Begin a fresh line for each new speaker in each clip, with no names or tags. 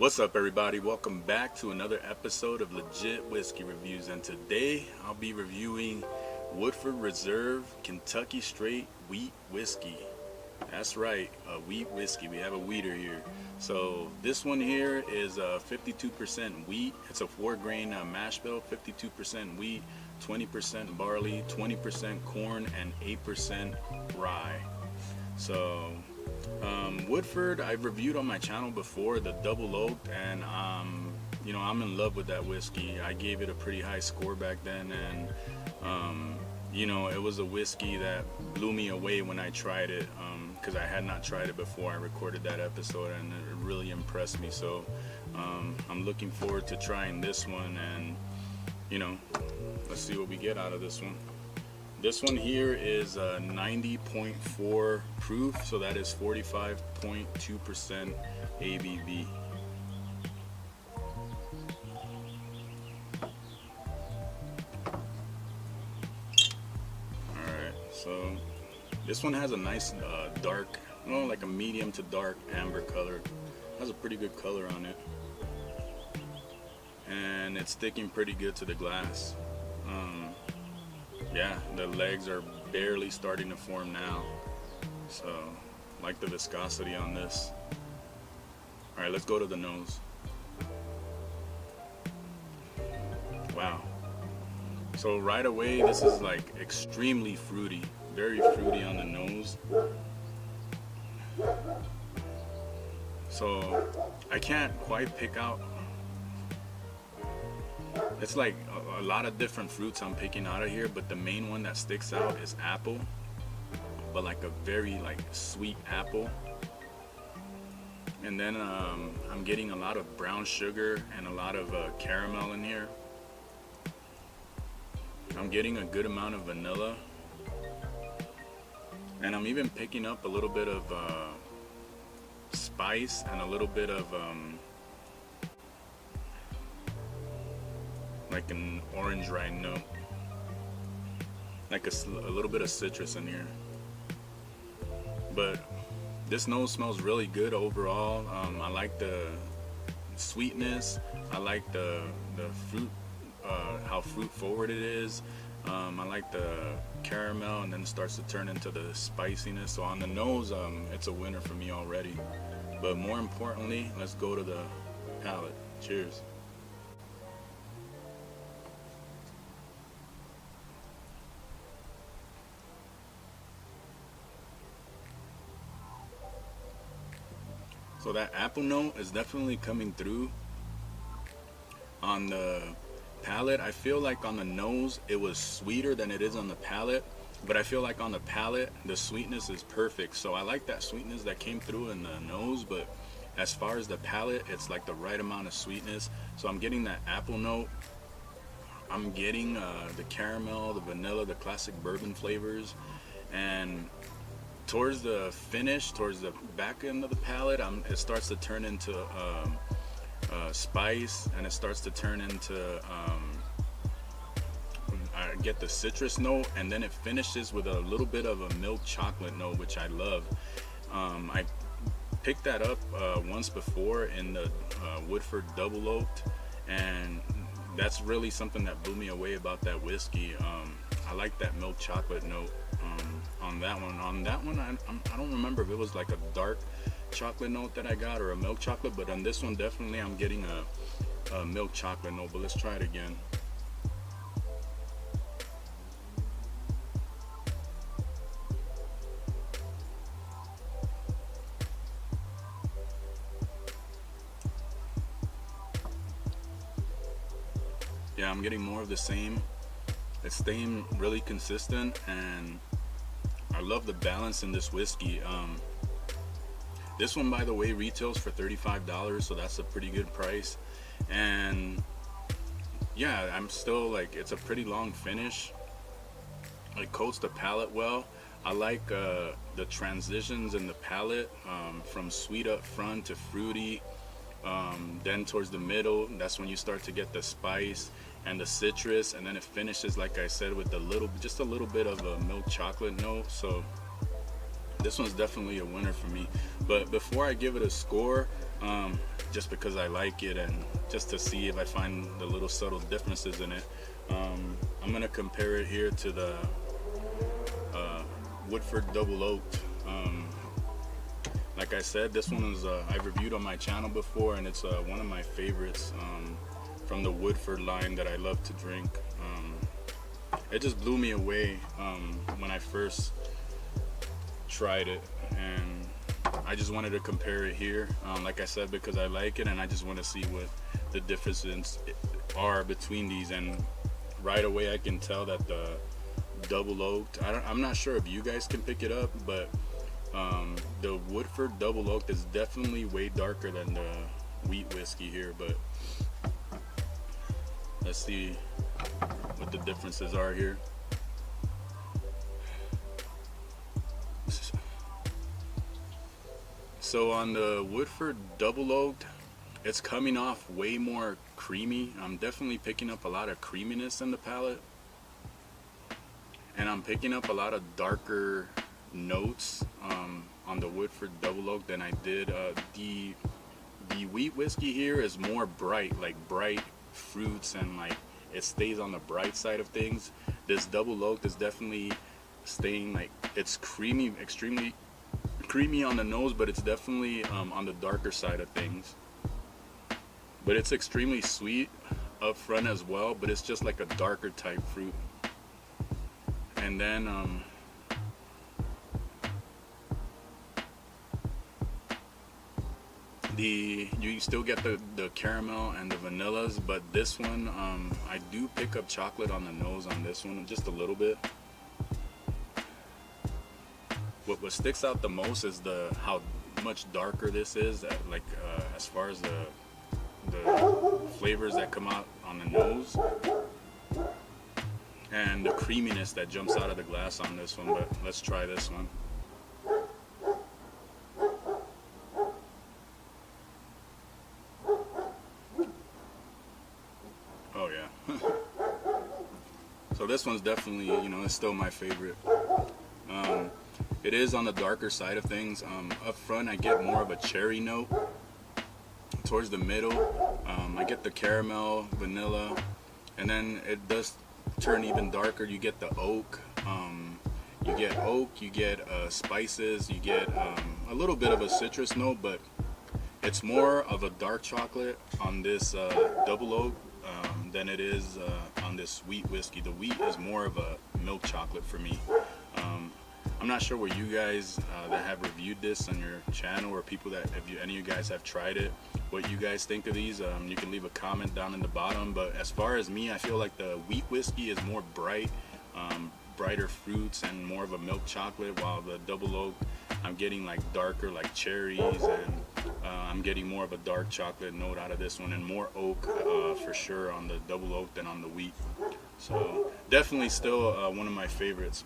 What's up, everybody? Welcome back to another episode of Legit Whiskey Reviews, and today I'll be reviewing Woodford Reserve Kentucky Straight Wheat Whiskey. That's right, a wheat whiskey. We have a wheater here. So this one here is 52% wheat. It's a 4-grain mash bill, 52% wheat, 20% barley, 20% corn, and 8% rye. So Woodford, I've reviewed on my channel before, the double oaked, and I'm in love with that whiskey. I gave it a pretty high score back then, and it was a whiskey that blew me away when I tried it, because I had not tried it before I recorded that episode, and it really impressed me. So I'm looking forward to trying this one, and let's see what we get out of this one. This one here is 90.4 proof, so that is 45.2% ABV. Alright, so this one has a nice dark, like a medium to dark amber color. Has a pretty good color on it. And it's sticking pretty good to the glass. Yeah, the legs are barely starting to form now, so I like the viscosity on this. Alright, let's go to the nose. Wow. So right away, this is like extremely fruity, very fruity on the nose. So I can't quite pick out. It's like a lot of different fruits I'm picking out of here, but the main one that sticks out is apple, but like a very sweet apple. And then I'm getting a lot of brown sugar and a lot of caramel in here. I'm getting a good amount of vanilla, and I'm even picking up a little bit of spice and a little bit of like an orange rind note, like a little bit of citrus in here. But this nose smells really good overall. I like the sweetness. I like the fruit, how fruit forward it is. I like the caramel, and then it starts to turn into the spiciness. So on the nose, it's a winner for me already. But more importantly, let's go to the palate. Cheers. So that apple note is definitely coming through on the palate. I feel like on the nose it was sweeter than it is on the palate, but I feel like on the palate the sweetness is perfect. So I like that sweetness that came through in the nose, but as far as the palate, it's like the right amount of sweetness. So I'm getting that apple note. I'm getting the caramel, the vanilla, the classic bourbon flavors, and towards the finish, towards the back end of the palate, it starts to turn into spice, and it starts to turn into I get the citrus note, and then it finishes with a little bit of a milk chocolate note, which I love. I picked that up once before in the Woodford double oaked, and that's really something that blew me away about that whiskey. I like that milk chocolate note on that one. On that one, I don't remember if it was like a dark chocolate note that I got or a milk chocolate, but on this one definitely I'm getting a milk chocolate note. But let's try it again. Yeah, I'm getting more of the same. It's staying really consistent, and I love the balance in this whiskey. This one, by the way, retails for $35, so that's a pretty good price. And yeah, I'm still it's a pretty long finish. It coats the palate well. I like the transitions in the palate, from sweet up front to fruity. Then towards the middle, that's when you start to get the spice and the citrus, and then it finishes, like I said, with just a little bit of a milk chocolate note. So this one's definitely a winner for me. But before I give it a score, just because I like it and just to see if I find the little subtle differences in it. I'm gonna compare it here to the Woodford Double Oaked. Like I said, this one is I've reviewed on my channel before, and it's one of my favorites from the Woodford line that I love to drink. It just blew me away when I first tried it, and I just wanted to compare it here, like I said, because I like it, and I just want to see what the differences are between these. And right away I can tell that the Double Oaked, I'm not sure if you guys can pick it up, but the Woodford Double Oaked is definitely way darker than the wheat whiskey here. But let's see what the differences are here. So on the Woodford Double Oaked, it's coming off way more creamy. I'm definitely picking up a lot of creaminess in the palate, and I'm picking up a lot of darker notes on the Woodford Double Oaked than I did. The wheat whiskey here is more bright, like bright fruits, and like it stays on the bright side of things. This Double Oaked is definitely staying like, it's creamy, extremely creamy on the nose, but it's definitely on the darker side of things. But it's extremely sweet up front as well, but it's just like a darker type fruit. And then you still get the caramel and the vanillas, but this one I do pick up chocolate on the nose on this one, just a little bit. What sticks out the most is how much darker this is, like as far as the flavors that come out on the nose, and the creaminess that jumps out of the glass on this one. But let's try this one. Oh yeah. So this one's definitely, it's still my favorite. It is on the darker side of things. Up front I get more of a cherry note. Towards the middle I get the caramel, vanilla, and then it does turn even darker. You get the oak, you get spices, you get a little bit of a citrus note, but it's more of a dark chocolate on this Double Oak than it is on this wheat whiskey. The wheat is more of a milk chocolate for me. I'm not sure where you guys that have reviewed this on your channel, or people that, if any of you guys have tried it, what you guys think of these. You can leave a comment down in the bottom. But as far as me, I feel like the wheat whiskey is more bright, brighter fruits and more of a milk chocolate, while the Double Oak, I'm getting like darker, like cherries, and I'm getting more of a dark chocolate note out of this one, and more oak for sure on the Double Oak than on the wheat. So definitely still one of my favorites.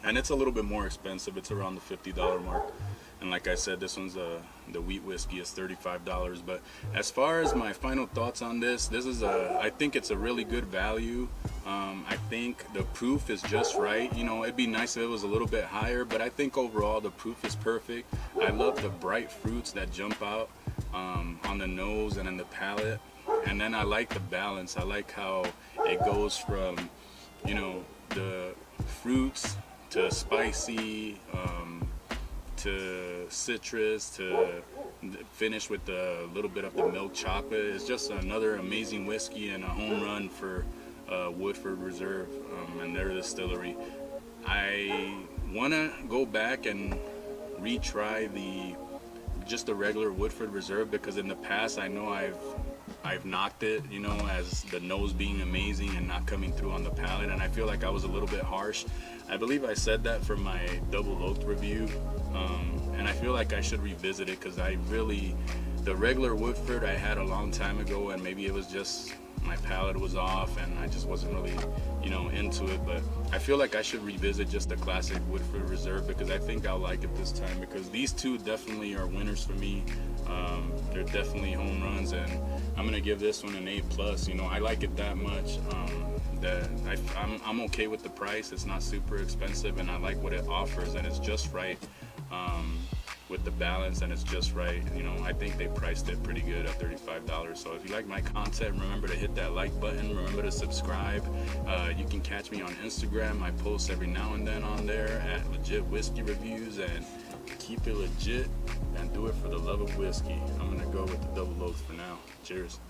And it's a little bit more expensive. It's around the $50 mark. And like I said, this one's the wheat whiskey is $35. But as far as my final thoughts on this is I think it's a really good value. I think the proof is just right. It'd be nice if it was a little bit higher, but I think overall the proof is perfect. I love the bright fruits that jump out on the nose and in the palate. And then I like the balance. I like how it goes from, the fruits to spicy, to citrus, to finish with a little bit of the milk chocolate. It's just another amazing whiskey and a home run for Woodford Reserve and their distillery. I want to go back and retry just the regular Woodford Reserve, because in the past I know I've knocked it, as the nose being amazing and not coming through on the palate, and I feel like I was a little bit harsh. I believe I said that for my Double Oaked review, and I feel like I should revisit it, because the regular Woodford I had a long time ago, and maybe it was just my palate was off and I just wasn't really, into it. But I feel like I should revisit just the classic Woodford Reserve, because I think I'll like it this time, because these two definitely are winners for me. They're definitely home runs, and I'm gonna give this one an A+. I like it that much. That I'm okay with the price. It's not super expensive, and I like what it offers, and it's just right. with the balance, and it's just right. You know, I think they priced it pretty good at $35. So if you like my content, remember to hit that like button. Remember to subscribe. You can catch me on Instagram. I post every now and then on there at LegitWhiskeyReviews, and keep it legit and do it for the love of whiskey. I'm gonna go with the double oak for now. Cheers.